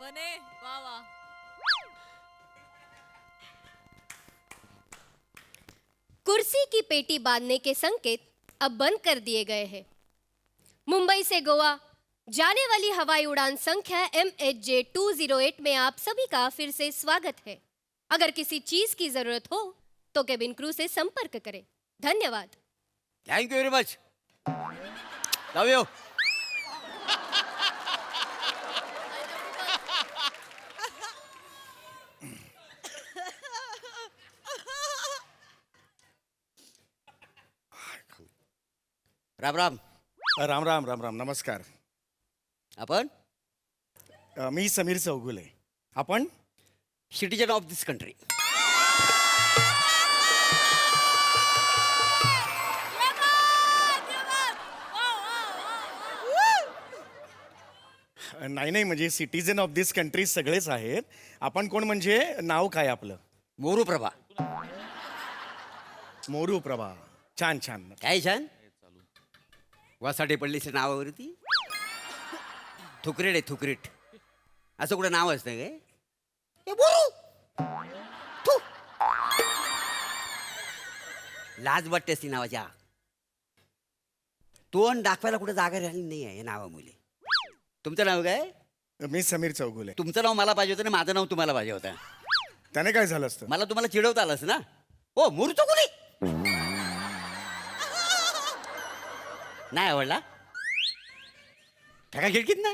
बने वा वा. कुर्सी की पेटी बांधने के संकेत अब बंद कर दिए गए हैं. मुंबई से गोवा जाने वाली हवाई उड़ान संख्या MHJ 208 में आप सभी का फिर से स्वागत है. अगर किसी चीज की जरूरत हो तो केबिन क्रू से संपर्क करें. धन्यवाद. Thank you very much. Love you. Ram Ram. Ram Ram Ram Ram नमस्कार. आपण मी समीर चौगुले. आपण सिटीजन ऑफ दिस कंट्री. नाही नाही म्हणजे सिटीजन ऑफ दिस कंट्री सगळेच आहेत. आपण कोण म्हणजे नाव काय आपलं? मोरू प्रभा. मोरू प्रभा. छान छान. काय छान. वासाडे पडलीच्या नावावरती थुकरेट आहे थुकरेट. असं कुठं नाव असतं काय? ए मोरू. थू. लाज वाटते ती नावाच्या. तोंड दाखवायला कुठं जागा राहिली नाही आहे या नावामुळे. तुमचं नाव काय? मी समीर चौगुले. तुमचं नाव मला पाहिजे होतं आणि माझं नाव तुम्हाला पाहिजे होतं. त्याने काय झालं असतं? मला तुम्हाला चिडवता आलंस ना. ओ मोरू चौगुले. नाही आवडला. ठका खिडकीत ना.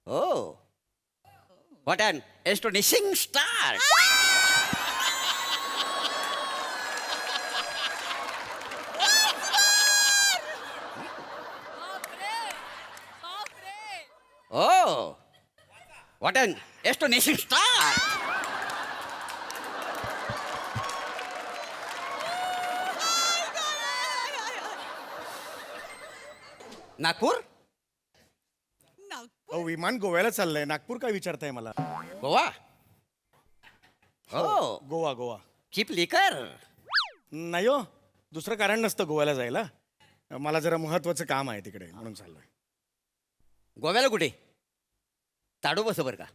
Oh what an astonishing star. Oh what an astonishing star. Nagpur. विमान गोव्याला चाललंय. नागपूर काय विचारताय मला? गोवा. हो गोवा गोवा. चीप लिकर. नाही हो, दुसरं कारण नसतं गोव्याला जायला. मला जरा महत्वाचं काम आहे तिकडे म्हणून चाललोय. गोव्याला कुठे? ताडोबा बरं का.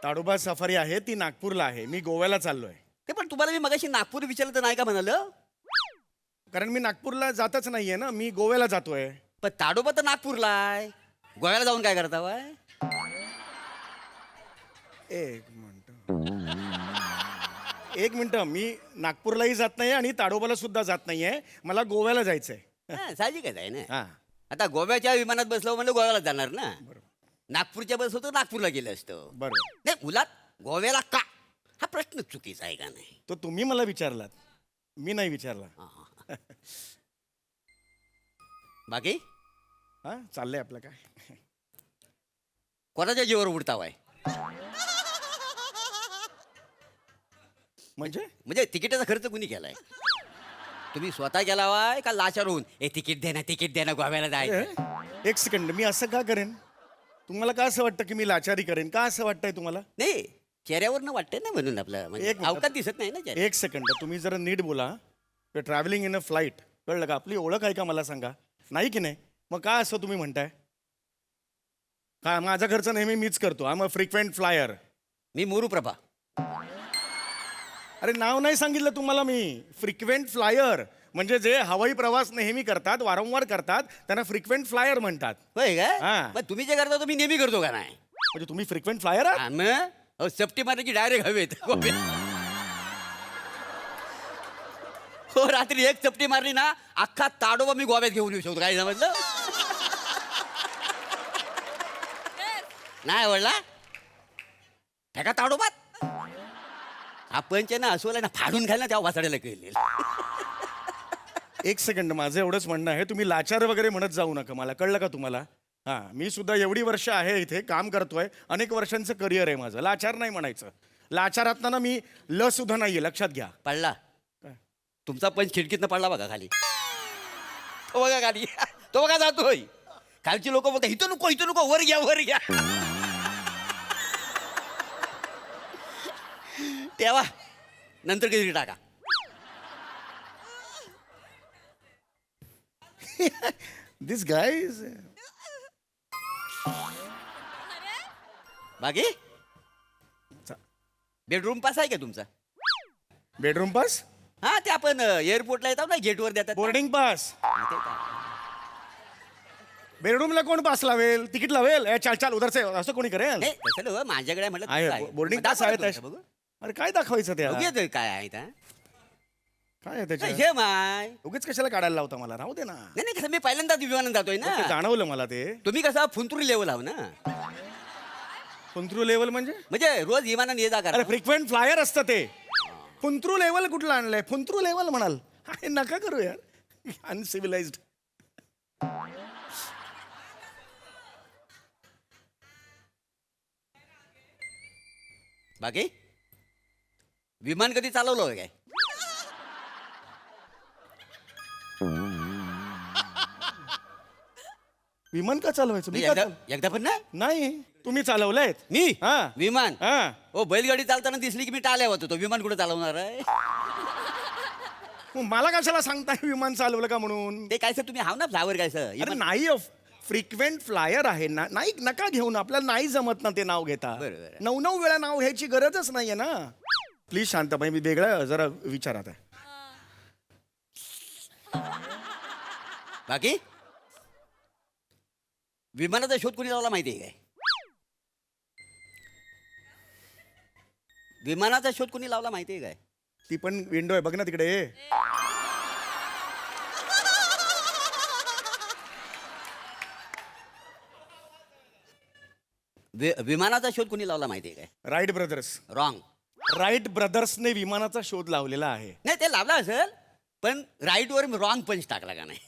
ताडोबा सफारी आहे ती नागपूरला आहे. मी गोव्याला चाललोय. ते पण तुम्हाला मी मगाशी नागपूर विचारलं तर नाही का म्हणालं? कारण मी नागपूरला जातच नाहीये ना. मी गोव्याला जातोय. पण ताडोबा तर नागपूरला आहे. गोव्याला जाऊन काय करता बाय? एक मिनिट. मी नागपूरलाही जात नाही आणि ताडोबाला सुद्धा जात नाहीये. मला गोव्याला जायचंय. साहजिकच आहे ना. हा आता गोव्याच्या विमानात बसलो म्हणजे गोव्याला जाणार ना. नागपूरच्या बस होतं नागपूरला गेलं असतं. बरोबर. नाही उलात गोव्याला का हा प्रश्न चुकीचा आहे का नाही? तो तुम्ही मला विचारलात, मी नाही विचारला. बाकी हा चाललंय आपलं काय. कोणाच्या जीवावर उडतावाय? म्हणजे तिकिटाचा खर्च कुणी केलाय? तुम्ही स्वतः केला वाय का लाचार होऊन ए तिकीट दे ना गोव्याला जायचं? एक सेकंड. मी असं का करेन? तुम्हाला का असं वाटतं की मी लाचारी करेन? का असं वाटतंय तुम्हाला? नाही चेहऱ्यावर न वाटतंय ना म्हणून आपलं म्हणजे एक मिनिट. अवकाश दिसत नाही ना चेहऱ्यावर. एक सेकंड. तुम्ही जरा नीट बोला. Travelling in a flight. कळलं का? आपली ओळख आहे का मला सांगा. नाही की नाही? मग का असं तुम्ही म्हणताय? का माझा खर्च नेहमी मीच करतो. I am a frequent flyer. मी मोरू प्रभा. अरे नाव नाही सांगितलं तुम्हाला मी. फ्रिक्वेंट फ्लायर म्हणजे जे हवाई प्रवास नेहमी करतात, वारंवार करतात, त्यांना फ्रिक्वेंट फ्लायर म्हणतात. होय हा. का? मग तुम्ही जे करता तो मी नेहमी करतो का नाही? म्हणजे तुम्ही फ्रिक्वेंट फ्लायर आहात? हा, मग सप्टी मारली की डायरेक्ट हवेत. हो रात्री एक चपटी मारली ना अख्खा ताडोबा मी गोव्यात घेऊन येऊ शकतो. काय समजलं? नाही आवडला? ठेका ताडोबात. हा पंच ना असोला ना फाडून घाल ना तेव्हा वाचाडायला कळेल. एक सेकंड. माझं एवढंच म्हणणं आहे, तुम्ही लाचार वगैरे म्हणत जाऊ नका मला. कळलं का तुम्हाला? हां, मी सुद्धा एवढी वर्ष आहे इथे काम करतोय. अनेक वर्षांचं करिअर आहे माझं. लाचार नाही म्हणायचं. लाचारातनं ना मी सुद्धा नाहीये. लक्षात घ्या. पडला तुमचा पंच खिडकीतनं पडला बघा खाली. तो बघा खाली. तो बघा जातोय. खालची लोक बोलतात इथं नको वर घ्या. तेव्हा नंतर कधी टाका. This guy is. बाकी बेडरूम पास आहे का तुमचा? बेडरूम पास, हा ते आपण एअरपोर्टला येतात ना गेटवर देतात ना. Boarding pass. हा, ते तर. बेडरूमला कोण पास लावेल, तिकीट लावेल? ए, चाल चाल उधर से, असं कोणी करेल? नाही, तसं नव्हं, माझ्याकडे म्हटलं आहे तुमचं आहे. बोर्डिंग मग पास दाखवा आहे ना तुमचं, बघू. अरे काय दाखवायचं ते? बघूया ते काय आहे ते. काय आहे त्याच्यात? हे माय उगीच कशाला काढायला लावता मला? राहू दे ना. नाही नाही, कसं मी पहिल्यांदाच विमानात जातोय ते ना. जाणवलं मला ते. तुम्ही कसं फुंतुरी लेवल आहो ना, पुंत्रू लेवल म्हणजे? म्हणजे रोज विमानाने ये जा अरे करा. फ्रिक्वेंट फ्लायर असतं ते. पुंत्रू लेवल कुठलं आणलंय? पुंत्रू लेवल म्हणाल? अरे नका करू यार, अनसिव्हिलाइज्ड. बाकी विमान कधी चालवलं होय काय? विमान का चालवायचं? मी का एकदा चालव- एकदा पण नाही. नाही, तुम्ही चालवलंय. मी हा. विमान हा. ओ बैलगाडी चालताना दिसली की मी टाळ्या होतो. तो विमान कुठे चालवणार आहे? मग मला कशाला सांगताय विमान चालवलं का म्हणून? ते काय सर तुम्ही हाव ना फ्लावर काय सर? अरे नाही, फ्रिक्वेंट फ्लायर आहे ना, नाही नका घेऊन. आपल्याला नाही जमत ना ते नाव घेता. बरोबर. 9 वेळा नाव घ्यायची गरजच नाहीये ना. प्लीज शांतबाई, मी वेगळं जरा विचारात आहे. बाकी विमानाचा शोध कोणी लावला माहिती आहे काय? विमानाचा शोध कोणी लावला माहिती आहे काय? ती पण विंडो आहे बघ ना तिकडे. विमानाचा शोध कोणी लावला माहिती आहे काय? Wright brothers. रॉंग. राईट ब्रदर्सने विमानाचा शोध लावलेला आहे. नाही ते लावला असेल, पण राईट वर रॉंग पंच टाकला का नाही?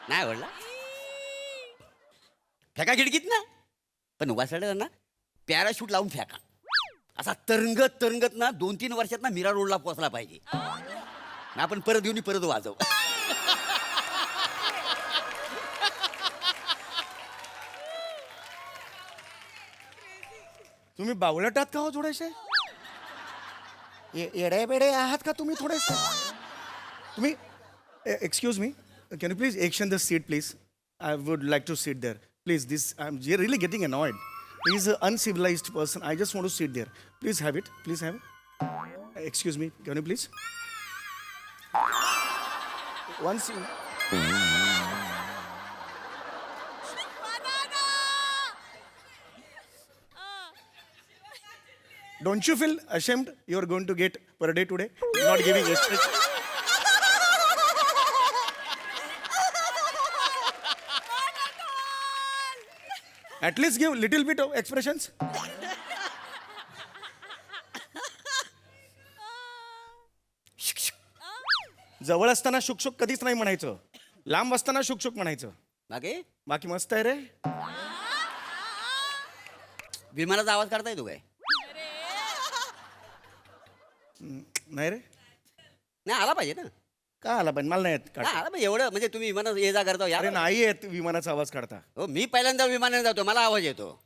नाही आवडला. फेका खिडकीत ना, पण वासाड्याला ना पॅराशूट लावून फेका. असा तरंगत तरंगत ना 2-3 वर्षात ना मीरा रोडला पोहोचला पाहिजे. मग आपण परत घेऊन परत वाजव. तुम्ही बावळटात का हो थोडेसे? येडे बेडे आहात का तुम्ही थोडेसे? तुम्ही excuse me, can you please action the seat please? I would like to seat there please. This I am really getting annoyed. He is a uncivilised person. I just want to seat there. Please have it, please have it. Excuse me, can you please once. Don't you feel ashamed you're going to get per day today? Not giving extra. At least give little bit of expressions. जवळ असताना शुक कधीच नाही म्हणायचं. लांब असताना शुक म्हणायचं. बाकी बाकी मस्त आहे रे. विमानाचा आवाज काढता येतो काय? नाही रे, नाही आला पाहिजे ना. का आला पण मला नाही येत नाही काढता. आला पाहिजे. एवढं म्हणजे तुम्ही विमानात ये जा करता अरे यार. नाही येत विमानाचा आवाज काढता. हो मी पहिल्यांदा विमानाने जातो, मला आवाज येतो.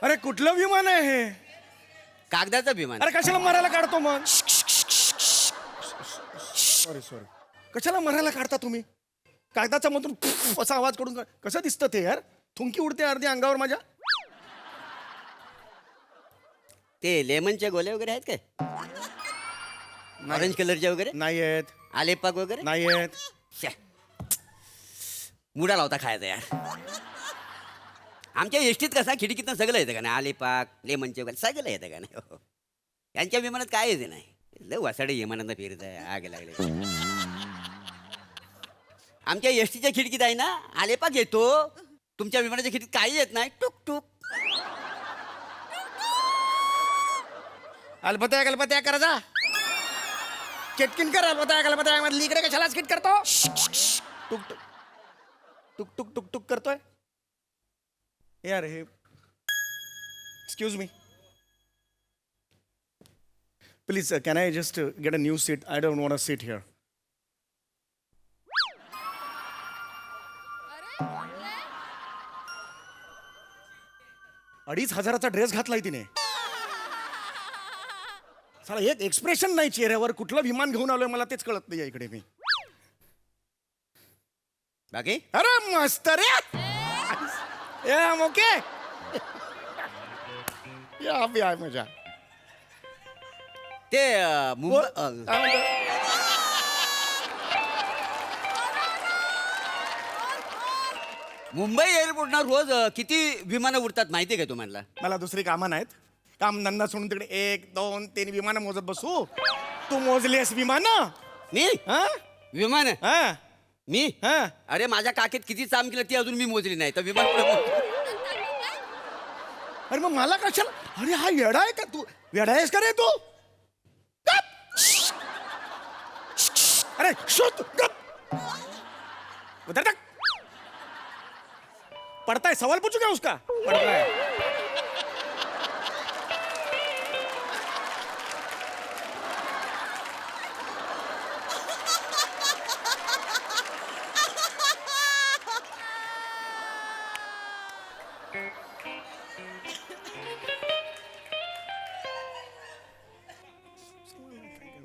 अरे कुठलं विमान आहे हे? कागदाचं विमान. अरे कशाला मरायला काढतो मग? Sorry sorry. कशाला मरायला काढता तुम्ही? कागदाचा मधून असा आवाज करून कसं दिसतं ते यार? थुंकी उडते अर्धी अंगावर माझ्या. ते लेमनचे गोले वगैरे आहेत काय? ऑरेंज कलरचे वगैरे नाही आहेत, आलेपाक वगैरे नाही आहेत. श्या. मुडाला होता खायचा यार. आमच्या एसटीत कसा खिडकीतनं सगळं येतं का नाही? आलेपाक लेमनचे वगैरे सगळं येतं का नाही? हो. यांच्या विमानात काय येते नाही. लय वासाडे विमानात फिरत आहे. आग लागले. आमच्या एसटीच्या खिडकीत आहे ना आलेपाक येतो. तुमच्या विमानाच्या खिडकीत काही येत नाही. टुक टुक. अलबत्या गलबत्या करा जा. चटकिन कर अलबत्या गलबत्या मधली इकडे कशाला स्किट करतो? टुक टुक टुक टुक टुक टुक करतोय यार हे. Excuse me please, can I just get a new seat? I don't want a seat here. 2,500चा ड्रेस घातलाय तिने. साला एक एक्सप्रेशन नाही चेहऱ्यावर. कुठलं विमान घेऊन आलोय मला तेच कळत नाही इकडे मी. बाकी अरे मस्त रे. ओके या भी आहे मजा. ते मुंबई काय म्हणतो? मुंबई एअरपोर्टना रोज किती विमानं उडतात माहिती आहे का तुम्हाला? मला दुसरी कामं नाहीत. काम धंदा सोडून तिकडे 1 2 3 विमानं मोजत बसू. तू मोजलीस विमानं? मी हा विमान हा मी हा. अरे माझ्या काकेत किती चाम केलं ती अजून मी मोजली नाही तर विमान कुठं मोजलं? अरे मग मला कशाला? अरे हा येडा आहे का तू? येडा आहेस का रे तू? गप! अरे शोध गप! उधर तक पढ़ता है. सवाल पूछू क्या उसका? पढ़ रहा है.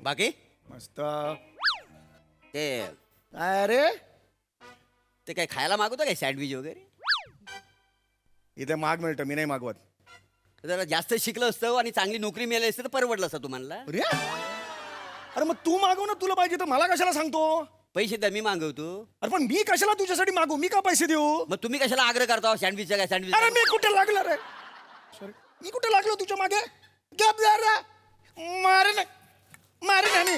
बाकी मस्त. ते अरे ते काय खायला मागवतो काय सँडविच वगैरे? इथे माग मिळतं, मी नाही मागवत. जरा जास्त शिकलं असतं आणि चांगली नोकरी मिळाली असतं तर परवडलं असतं तुम्हाला. अरे अरे मग तू मागव ना. तुला पाहिजे तर मला कशाला सांगतो? पैसे द्या मी मागवतो. अरे पण मी कशाला तुझ्यासाठी मागू? मी का पैसे देऊ? मग तुम्ही कशाला आग्रह करता सँडविचचा काय अरे सँडविच? मी कुठे लागलो रे? सॉरी, मी कुठे लागलो तुझ्या मागे? गप जरा. मारे ना मी.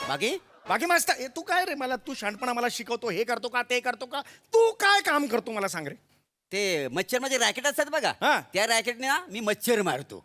बाकी बाकी मस्त. तू काय रे? मला तू शहाणपणा मला शिकवतो. हे करतो का ते करतो का? तू काय काम करतो मला सांग रे. ते मच्छर मध्ये रॅकेट असतात बघा हा. त्या रॅकेटने ना मी मच्छर मारतो.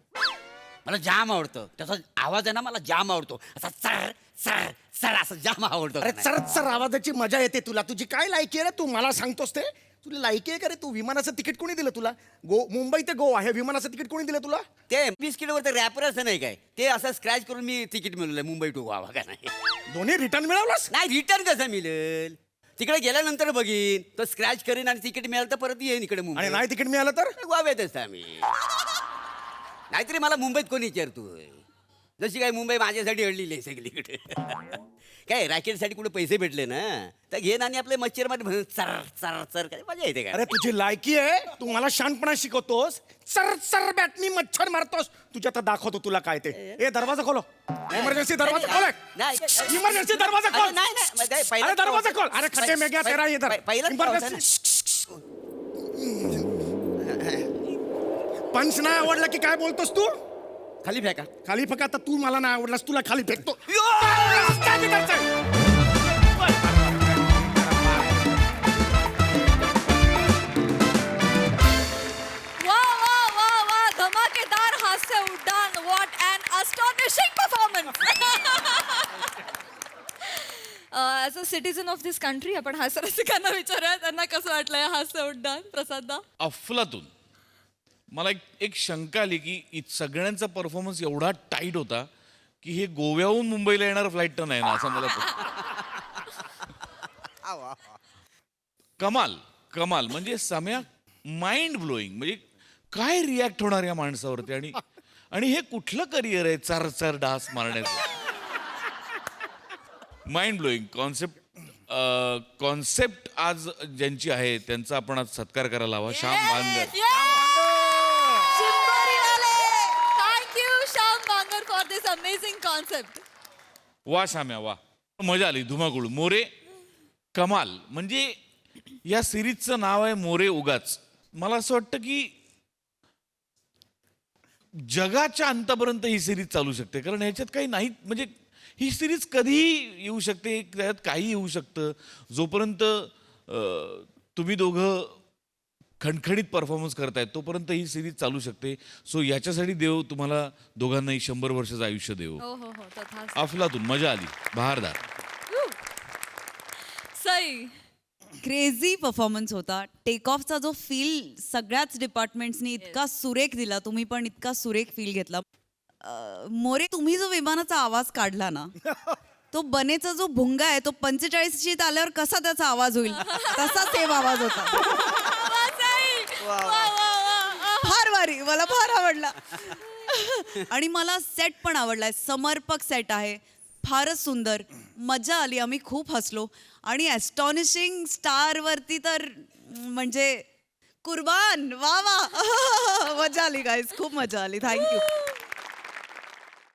मला जाम आवडतं त्याचा आवाज आहे ना. मला जाम आवडतो असा चर चर चर असं जाम आवडतो. अरे चरत सर आवाजाची मजा येते तुला. तुझी काय लायकी आहे रे? तू मला सांगतोस ते? तुला लायकी आहे का रे? तू विमानाचं तिकीट कोणी दिलं तुला? मुंबई ते गोवा हे विमानाचं तिकीट कोणी दिलं तुला? ते बिस्किटवर ते रॅपर असं नाही काय ते असं स्क्रॅच करून मी तिकीट मिळवलंय मुंबई टू गोवा का नाही. दोन्ही रिटर्न मिळवलंस? नाही रिटर्न कसं मिळेल? तिकडे गेल्यानंतर बघीन तो स्क्रॅच करीन आणि तिकीट मिळालं तर परत येईन इकडे आणि मुंबई. नाही तिकीट मिळालं तर? गोव्यातच आम्ही. नाहीतरी मला मुंबईत कोणी विचारतोय? जशी काय मुंबई माझ्यासाठी अडलेली आहे सगळीकडे. काय रॅकेटसाठी कुठे पैसे भेटले ना तर घेन आणि आपले मच्छर मध्ये चर चर चर काय मजा येते अरे का? तुझी लायकी आहे. तू मला शहाणपणा शिकवतोस. सर सर बॅटनी मच्छर मारतोस. तुझ्या आता दाखवतो तुला काय ते. ए दरवाजा खोलो. इमर्जन्सी दरवाजा खोल. इमर्जन्सी दरवाजा खोल. अरे दरवाजा खोल. अरे खड्डे में गया तेरा इधर. इमर्जन्सी. पंच नाही आवडला की काय बोलतोस तू? खाली फेका. खाली फेक. आता तू मला नाही आवडलास तुला खाली फेकतो. वा वा वा वा धमाकेदार हास्य उड्डाण. What an astonishing performance. As a citizen of this country आपण हास्य रसिकांना विचारूया त्यांना कसं वाटलं या हास्य उड्डाण. प्रसादा अफलातून मला एक शंका आली की सगळ्यांचा परफॉर्मन्स एवढा टाईट होता की हे गोव्याहून मुंबईला येणार फ्लाईट तर नाही ना असं मला कमाल कमाल म्हणजे सम्या माइंड ब्लोईंग. म्हणजे काय रिॲक्ट होणार या माणसावरती आणि आणि हे कुठलं करिअर आहे चर चर डास मारण्याचं. माइंड ब्लोईंग कॉन्सेप्ट आज ज्यांची आहे त्यांचा आपण आज सत्कार करायला हवा. Shyam Bangar. Thank you Shyam Bangar for this amazing concept. वा शाम्या वा मजा आली. धुमाकूळ मोरे कमाल. म्हणजे या सिरीजचं नाव आहे मोरे उगाच. मला असं वाटतं की जगाच्या अंतापर्यंत ही सिरीज चालू शकते कारण ह्याच्यात काही नाही. म्हणजे ही सिरीज कधीही येऊ शकते. त्यात काही येऊ शकतं. जोपर्यंत तुम्ही दोघं खणखणीत परफॉर्मन्स करतायत तोपर्यंत ही सिरीज चालू शकते. सो याच्यासाठी देव तुम्हाला दोघांनाही 100 वर्षाचं आयुष्य देव. हो हो हो तथाच. अफलातून मजा आली. बहारदार. सई क्रेझी परफॉर्मन्स होता. टेक ऑफचा जो फील सगळ्याच डिपार्टमेंट्सनी इतका सुरेख दिला, तुम्ही पण इतका सुरेख फील घेतला. मोरे, तुम्ही जो विमानाचा आवाज काढला ना, तो बनेचा जो भुंगा आहे तो 45शीत आल्यावर कसा त्याचा आवाज होईल तसा सेम आवाज होता. फार भारी, मला फार आवडला. आणि मला सेट पण आवडलाय, समर्पक सेट आहे, फारच सुंदर, मजा आली, आम्ही खूप हसलो. आणि ॲस्टॉनिशिंग स्टारवरती तर म्हणजे कुर्बान, वा वा. मजा आली गाईज, खूप मजा आली. थँक्यू.